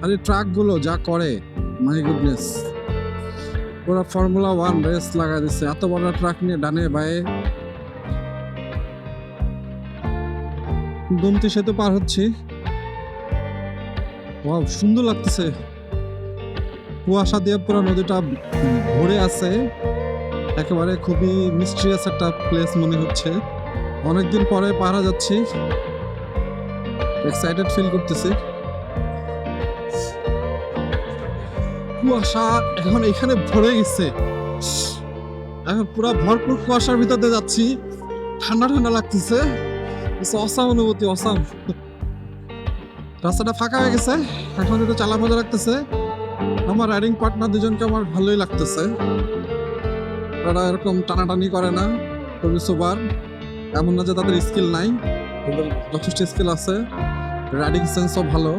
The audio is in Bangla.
আর এই ট্রাকগুলো যা করে, মাই গুডনেস, পুরো ফর্মুলা 1 রেস লাগা দিচ্ছে এত বড় ট্রাক নিয়ে ডানে বায়ে। গোমতী সেতু পার হচ্ছি। ওয়াও, সুন্দর লাগতেছে, কুয়াশা দিয়ে পুরো নদীটা ভরে আছে, একেবারে খুবই মিস্ট্রিয়াস একটা প্লেস মনে হচ্ছে। অনেকদিন পরে পারা যাচ্ছি, এক্সাইটেড ফিল করতেছি। কুয়াশা এখন এখানে ভরে গেছে, এখন পুরো ভরপুর কুয়াশার ভিতর দিয়ে যাচ্ছি, ঠান্ডা ঠান্ডা লাগতেছে, অসাম অনুভূতি, অসাম। রাস্তাটা ফাঁকা হয়ে গেছে, এখন একটু চালা মজা লাগতেছে। আমার রাইডিং পার্টনার দুজনকে আমার ভালোই লাগতেছে, তারা এরকম টানাটানি করে না, খুবই সোবার। এমন না যে তাদের স্কিল নাই, তাদের যথেষ্ট স্কিল আছে, রাইডিং সেন্সও ভালো।